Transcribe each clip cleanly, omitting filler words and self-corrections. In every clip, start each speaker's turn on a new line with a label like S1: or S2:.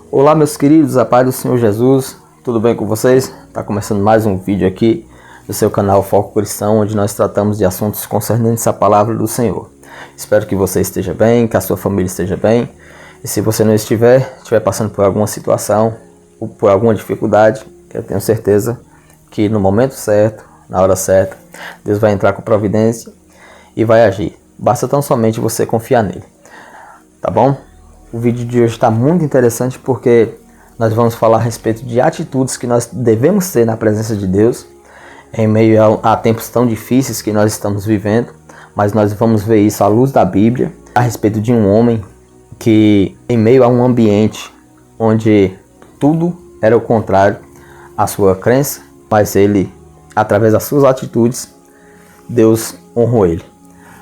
S1: Olá meus queridos, a paz do Senhor Jesus, tudo bem com vocês? Está começando mais um vídeo aqui do seu canal Foco Cristão, onde nós tratamos de assuntos concernentes à palavra do Senhor. Espero que você esteja bem, que a sua família esteja bem, e se você não estiver passando por alguma situação ou por alguma dificuldade, eu tenho certeza que no momento certo, na hora certa, Deus vai entrar com providência e vai agir. Basta tão somente você confiar nele, tá bom? O vídeo de hoje está muito interessante porque nós vamos falar a respeito de atitudes que nós devemos ter na presença de Deus em meio a tempos tão difíceis que nós estamos vivendo, mas nós vamos ver isso à luz da Bíblia, a respeito de um homem que, em meio a um ambiente onde tudo era o contrário à sua crença, mas ele, através das suas atitudes, Deus honrou ele.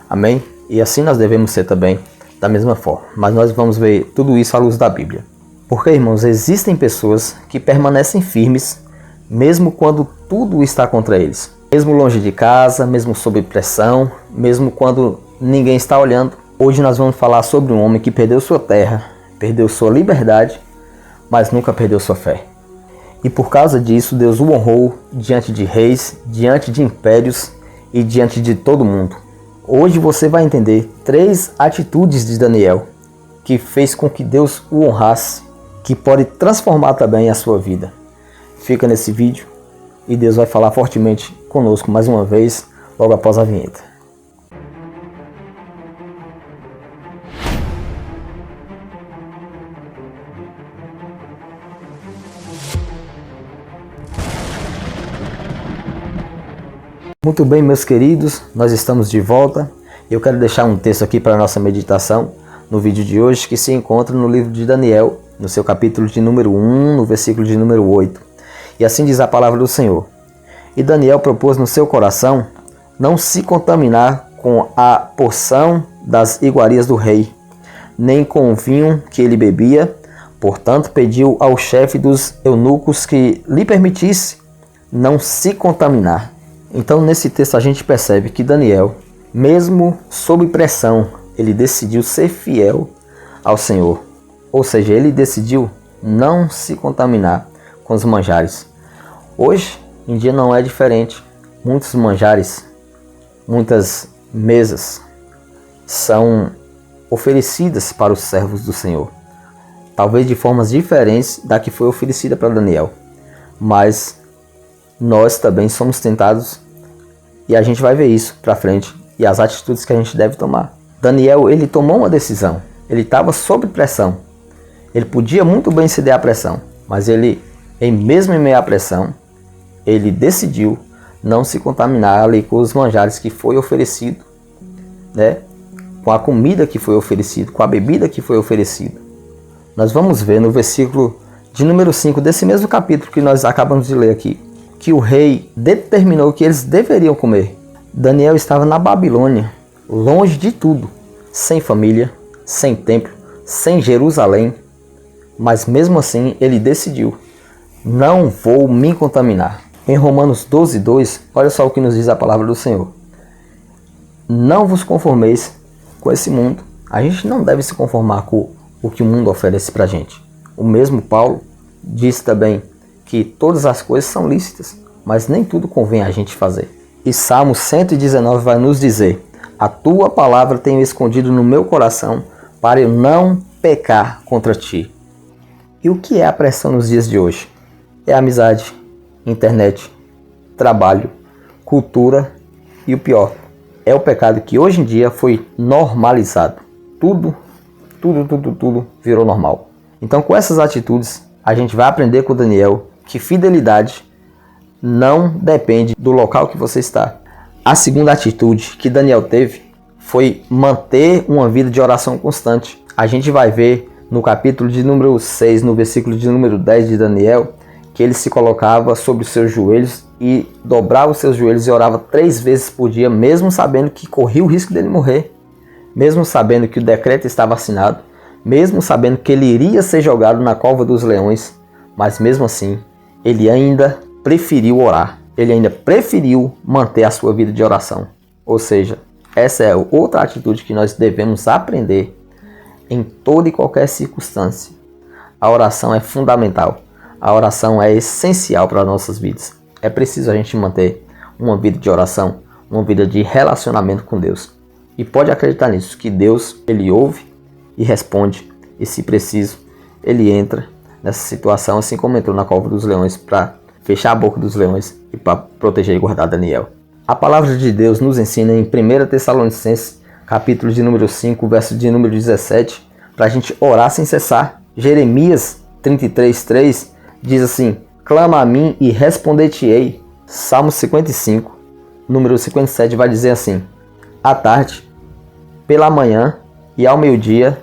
S1: Amém? E assim nós devemos ser também, da mesma forma. Mas nós vamos ver tudo isso à luz da Bíblia. Porque, irmãos, existem pessoas que permanecem firmes, mesmo quando tudo está contra eles. Mesmo longe de casa, mesmo sob pressão, mesmo quando ninguém está olhando. Hoje nós vamos falar sobre um homem que perdeu sua terra, perdeu sua liberdade, mas nunca perdeu sua fé. E por causa disso, Deus o honrou diante de reis, diante de impérios e diante de todo mundo. Hoje você vai entender 3 atitudes de Daniel que fez com que Deus o honrasse, que pode transformar também a sua vida. Fica nesse vídeo e Deus vai falar fortemente conosco mais uma vez, logo após a vinheta. Muito bem, meus queridos, nós estamos de volta. Eu quero deixar um texto aqui para a nossa meditação no vídeo de hoje, que se encontra no livro de Daniel, no seu capítulo de número 1, no versículo de número 8. E assim diz a palavra do Senhor. E Daniel propôs no seu coração não se contaminar com a porção das iguarias do rei, nem com o vinho que ele bebia. Portanto, pediu ao chefe dos eunucos que lhe permitisse não se contaminar. Então, nesse texto a gente percebe que Daniel, mesmo sob pressão, ele decidiu ser fiel ao Senhor. Ou seja, ele decidiu não se contaminar com os manjares. Hoje em dia não é diferente. Muitos manjares, muitas mesas são oferecidas para os servos do Senhor. Talvez de formas diferentes da que foi oferecida para Daniel. Mas nós também somos tentados. E a gente vai ver isso para frente e as atitudes que a gente deve tomar. Daniel, ele tomou uma decisão. Ele estava sob pressão. Ele podia muito bem ceder à pressão, mas ele, mesmo em meio à pressão, ele decidiu não se contaminar ali com os manjares que foi oferecido, né? Com a comida que foi oferecida, com a bebida que foi oferecida. Nós vamos ver no versículo de número 5 desse mesmo capítulo que nós acabamos de ler aqui, que o rei determinou que eles deveriam comer. Daniel estava na Babilônia, longe de tudo, sem família, sem templo, sem Jerusalém, mas mesmo assim ele decidiu, não vou me contaminar. Em Romanos 12:2, olha só o que nos diz a palavra do Senhor. Não vos conformeis com esse mundo. A gente não deve se conformar com o que o mundo oferece para a gente. O mesmo Paulo disse também que todas as coisas são lícitas, mas nem tudo convém a gente fazer. E Salmo 119 vai nos dizer: a tua palavra tenho escondido no meu coração, para eu não pecar contra ti. E o que é a pressão nos dias de hoje? É amizade, internet, trabalho, cultura e o pior, é o pecado que hoje em dia foi normalizado. Tudo virou normal. Então, com essas atitudes, a gente vai aprender com Daniel que fidelidade não depende do local que você está. A segunda atitude que Daniel teve foi manter uma vida de oração constante. A gente vai ver no capítulo de número 6, no versículo de número 10 de Daniel, que ele se colocava sobre os seus joelhos e dobrava os seus joelhos e orava 3 vezes por dia, mesmo sabendo que corria o risco dele morrer, mesmo sabendo que o decreto estava assinado, mesmo sabendo que ele iria ser jogado na cova dos leões, mas mesmo assim, ele ainda preferiu orar. Ele ainda preferiu manter a sua vida de oração. Ou seja, essa é outra atitude que nós devemos aprender em toda e qualquer circunstância. A oração é fundamental. A oração é essencial para as nossas vidas. É preciso a gente manter uma vida de oração, uma vida de relacionamento com Deus. E pode acreditar nisso, que Deus, Ele ouve e responde. E se preciso, Ele entra nessa situação, assim como entrou na cova dos leões, para fechar a boca dos leões e para proteger e guardar Daniel. A palavra de Deus nos ensina em 1 Tessalonicenses, capítulo de número 5, verso de número 17, para a gente orar sem cessar. Jeremias 33:3 diz assim: clama a mim e responder-te-ei. Salmo 55, número 57 vai dizer assim: à tarde, pela manhã e ao meio-dia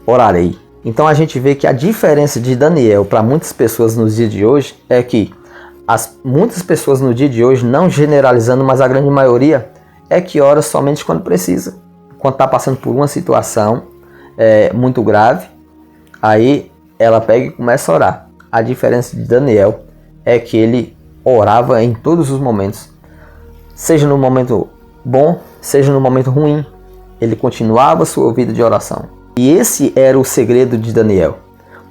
S1: orarei. Então a gente vê que a diferença de Daniel para muitas pessoas nos dias de hoje é que muitas pessoas no dia de hoje, não generalizando, mas a grande maioria, é que ora somente quando precisa. Quando está passando por uma situação muito grave, aí ela pega e começa a orar. A diferença de Daniel é que ele orava em todos os momentos. Seja no momento bom, seja no momento ruim. Ele continuava sua vida de oração. E esse era o segredo de Daniel.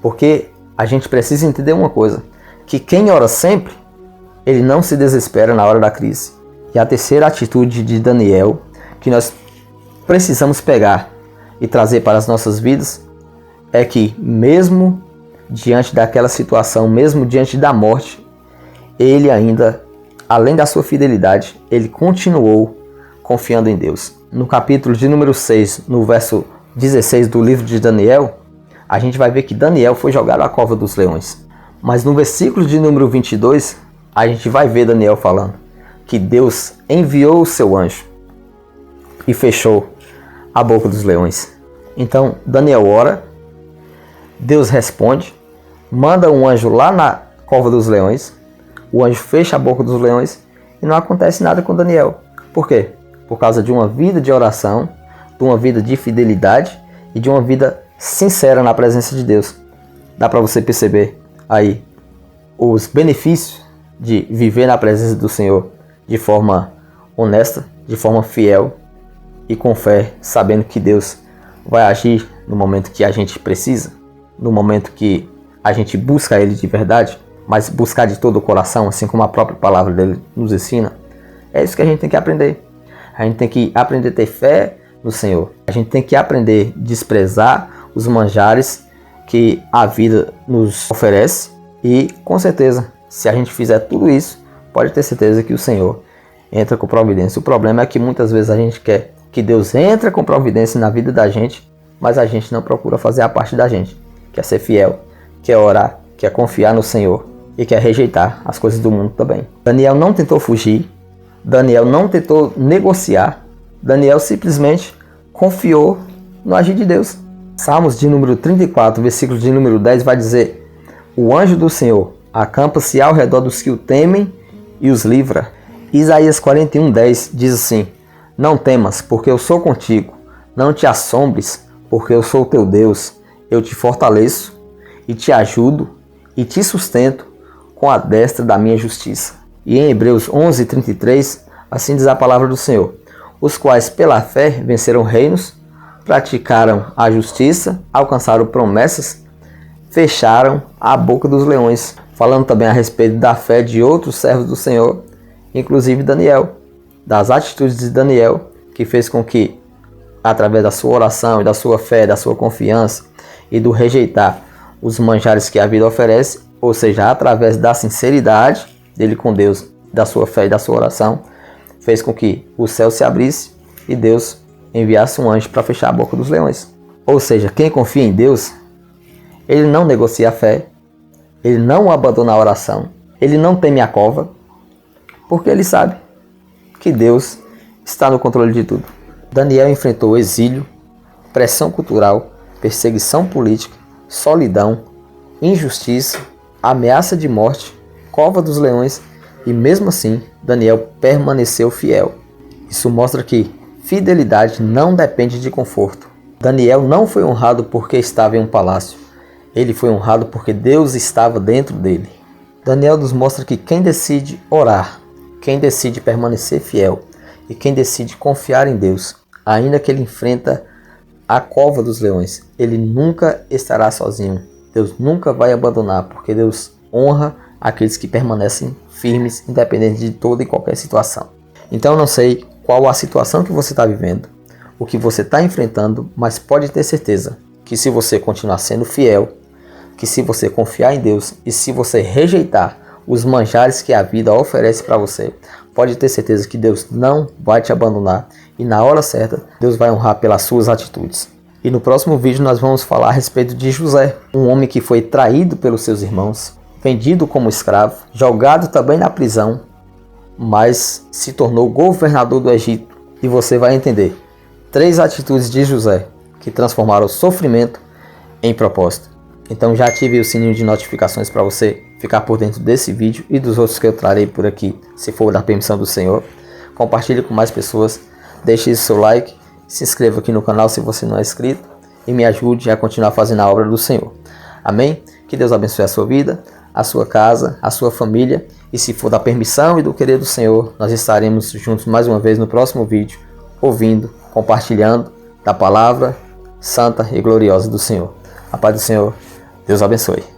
S1: Porque a gente precisa entender uma coisa, que quem ora sempre, ele não se desespera na hora da crise. E a terceira atitude de Daniel, que nós precisamos pegar e trazer para as nossas vidas, é que mesmo diante daquela situação, mesmo diante da morte, ele ainda, além da sua fidelidade, ele continuou confiando em Deus. No capítulo de número 6, no verso 16 do livro de Daniel, a gente vai ver que Daniel foi jogado à cova dos leões. Mas no versículo de número 22, a gente vai ver Daniel falando que Deus enviou o seu anjo e fechou a boca dos leões. Então Daniel ora, Deus responde, manda um anjo lá na cova dos leões, o anjo fecha a boca dos leões e não acontece nada com Daniel. Por quê? Por causa de uma vida de oração, de uma vida de fidelidade e de uma vida sincera na presença de Deus. Dá para você perceber aí os benefícios de viver na presença do Senhor de forma honesta, de forma fiel e com fé, sabendo que Deus vai agir no momento que a gente precisa, no momento que a gente busca Ele de verdade, mas buscar de todo o coração, assim como a própria palavra dele nos ensina. É isso que a gente tem que aprender. A gente tem que aprender a ter fé no Senhor. A gente tem que aprender a desprezar os manjares que a vida nos oferece e, com certeza, se a gente fizer tudo isso, pode ter certeza que o Senhor entra com providência. O problema é que muitas vezes a gente quer que Deus entre com providência na vida da gente, mas a gente não procura fazer a parte da gente. Quer ser fiel, quer orar, quer confiar no Senhor e quer rejeitar as coisas do mundo também. Daniel não tentou fugir, Daniel não tentou negociar, Daniel simplesmente confiou no agir de Deus. Salmos de número 34, versículo de número 10 vai dizer: o anjo do Senhor acampa-se ao redor dos que o temem e os livra. Isaías 41:10 diz assim: não temas, porque eu sou contigo. Não te assombres, porque eu sou teu Deus. Eu te fortaleço e te ajudo e te sustento com a destra da minha justiça. E em Hebreus 11:33, assim diz a palavra do Senhor: os quais pela fé venceram reinos, praticaram a justiça, alcançaram promessas, fecharam a boca dos leões. Falando também a respeito da fé de outros servos do Senhor, inclusive Daniel, das atitudes de Daniel, que fez com que, através da sua oração e da sua fé, da sua confiança e do rejeitar os manjares que a vida oferece, ou seja, através da sinceridade dele com Deus, da sua fé e da sua oração, fez com que o céu se abrisse e Deus enviasse um anjo para fechar a boca dos leões. Ou seja, quem confia em Deus, ele não negocia a fé, ele não abandona a oração, ele não teme a cova, porque ele sabe que Deus está no controle de tudo. Daniel enfrentou exílio, pressão cultural, perseguição política, solidão, injustiça, ameaça de morte, cova dos leões e mesmo assim Daniel permaneceu fiel. Isso mostra que fidelidade não depende de conforto. Daniel não foi honrado porque estava em um palácio. Ele foi honrado porque Deus estava dentro dele. Daniel nos mostra que quem decide orar, quem decide permanecer fiel e quem decide confiar em Deus, ainda que ele enfrenta a cova dos leões, ele nunca estará sozinho. Deus nunca vai abandonar, porque Deus honra aqueles que permanecem firmes, independente de toda e qualquer situação. Então eu não sei qual a situação que você está vivendo, o que você está enfrentando, mas pode ter certeza que se você continuar sendo fiel, que se você confiar em Deus e se você rejeitar os manjares que a vida oferece para você, pode ter certeza que Deus não vai te abandonar e na hora certa Deus vai honrar pelas suas atitudes. E no próximo vídeo nós vamos falar a respeito de José, um homem que foi traído pelos seus irmãos, vendido como escravo, jogado também na prisão, mas se tornou governador do Egito. E você vai entender 3 atitudes de José que transformaram o sofrimento em propósito. Então já ative o sininho de notificações para você ficar por dentro desse vídeo e dos outros que eu trarei por aqui, se for da permissão do Senhor. Compartilhe com mais pessoas, deixe seu like, se inscreva aqui no canal se você não é inscrito e me ajude a continuar fazendo a obra do Senhor. Amém? Que Deus abençoe a sua vida, a sua casa, a sua família, e se for da permissão e do querer do Senhor, nós estaremos juntos mais uma vez no próximo vídeo, ouvindo, compartilhando da palavra santa e gloriosa do Senhor. A paz do Senhor, Deus abençoe.